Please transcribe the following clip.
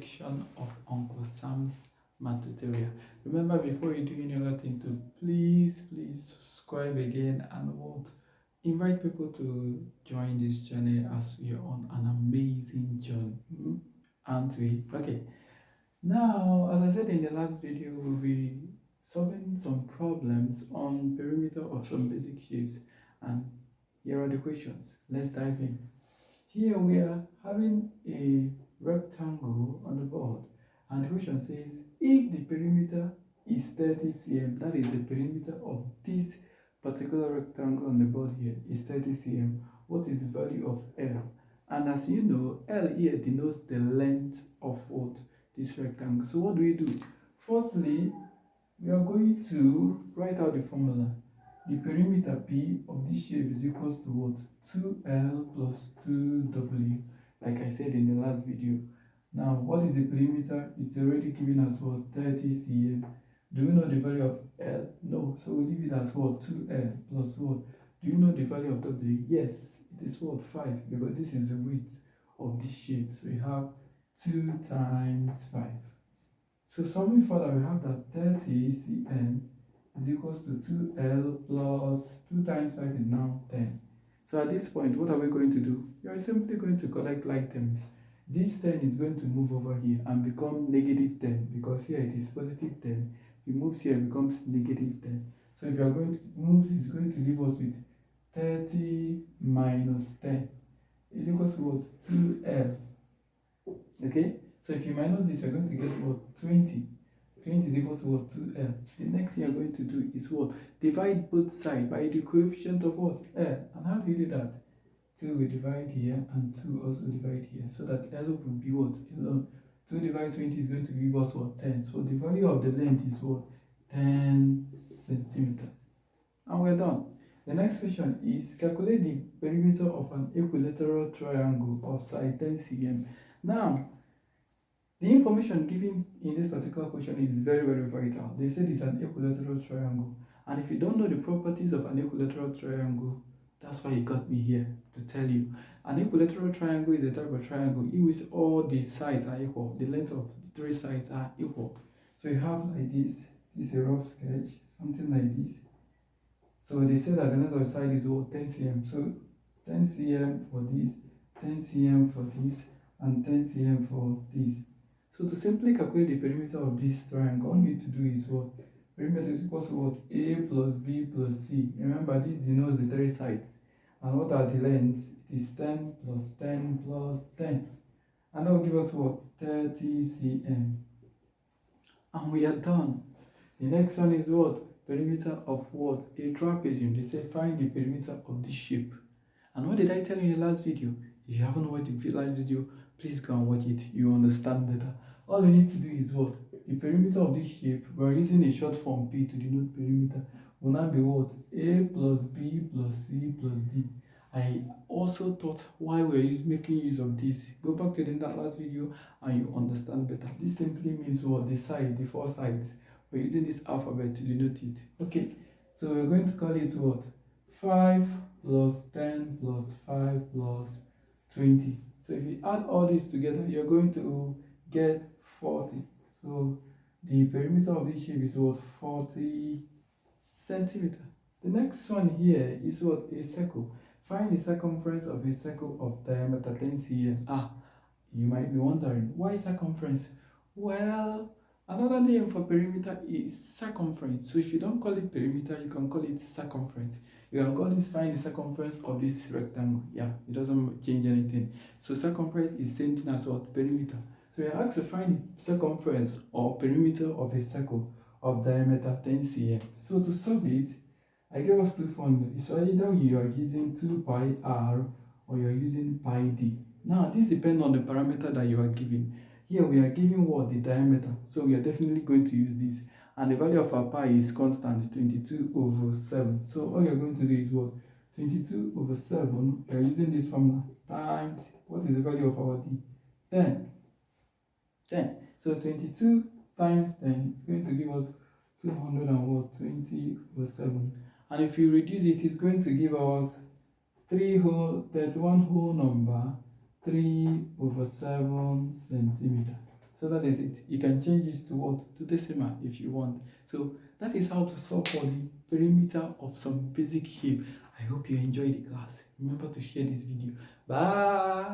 section of Uncle Sam's math tutorial. Remember, before you do any other thing, to please subscribe again and what, invite people to join this channel as we are on an amazing journey. Aren't we? Okay. Now, as I said in the last video, we'll be solving some problems on perimeter of some basic shapes, and here are the questions. Let's dive in. Here we are having a rectangle on the board, and the question says if the perimeter is 30 cm, that is the perimeter of this particular rectangle on the board here is 30 cm, what is the value of L? And as you know, L here denotes the length of what? This rectangle. So what do? Firstly, we are going to write out the formula. The perimeter P of this shape is equals to what? 2L plus 2W, like I said in the last video. Now, what is the perimeter? It's already given us what? 30 cm. Do you know the value of L? No. So we leave it as what? 2L plus what? Do you know the value of W? Yes, it is what? 5, because this is the width of this shape. So we have 2 times 5. So solving further, we have that 30 cm is equals to 2L plus 2 times 5 is now 10. So at this point, what are we going to do? You are simply going to collect like terms. This 10 is going to move over here and become negative 10, because here it is positive 10. If it moves here, it becomes negative 10. So if you are going to move, it's going to leave us with 30 minus 10 is equals to what? 2L. Okay? So if you minus this, you're going to get what? 20. 20 is equal to what? 2L. The next thing you're going to do is what? Divide both sides by the coefficient of what? L. And how do you do that? 2 will divide here and 2 also divide here. So that L will be what? 2 divided 20 is going to give us what? 10. So the value of the length is what? 10 centimeter. And we're done. The next question is calculate the perimeter of an equilateral triangle of side 10 cm. Now, the information given in this particular question is very vital. They said it's an equilateral triangle. And if you don't know the properties of an equilateral triangle, that's why you got me here to tell you. An equilateral triangle is a type of triangle in which all the sides are equal. The length of the 3 sides are equal. So you have like this. This is a rough sketch, something like this. So they say that the length of the side is what? 10 cm. So 10 cm for this, 10 cm for this, and 10 cm for this. So to simply calculate the perimeter of this triangle, all you need to do is what? Perimeter is equal to what? A plus B plus C. Remember, this denotes the 3 sides. And what are the lengths? It is 10 plus 10 plus 10. And that will give us what? 30 cm. And we are done. The next one is what? Perimeter of what? A trapezium. They say find the perimeter of this shape. And what did I tell you in the last video? If you haven't watched the last video, please go and watch it. You understand better. All you need to do is what? The perimeter of this shape, we're using a short form P to denote perimeter, will now be what? A plus B plus C plus D. I also taught why we're making use of this. Go back to the last video and you understand better. This simply means what? The side, the 4 sides. We're using this alphabet to denote it. Okay, so we're going to call it what? 5 plus 10 plus 5 plus 20. So if you add all this together, you're going to get 40. So the perimeter of this shape is what? 40 centimeter. The next one here is what? A circle. Find the circumference of a circle of diameter 10 cm. You might be wondering, why circumference? Well, another name for perimeter is circumference. So if you don't call it perimeter, you can call it circumference. You can call this find the circumference of this rectangle. Yeah, it doesn't change anything. So circumference is same thing as what? Perimeter. So you're asked to find the circumference or perimeter of a circle of diameter 10 cm. So to solve it, I gave us 2 formulas. So either you are using 2 pi r or you're using pi d. Now this depends on the parameter that you are given. Here we are given what? The diameter. So we are definitely going to use this. And the value of our pi is constant, 22 over 7. So all you're going to do is what? 22 over 7, you're using this formula, times, what is the value of our d? 10. 10. So 22 times 10 is going to give us 220 over 7. And if you reduce it, it's going to give us 31 whole number 3 over 7 centimeter. So that is it. You can change this to what? To decimal if you want. So that is how to solve for the perimeter of some basic shape. I hope you enjoyed the class. Remember to share this video. Bye.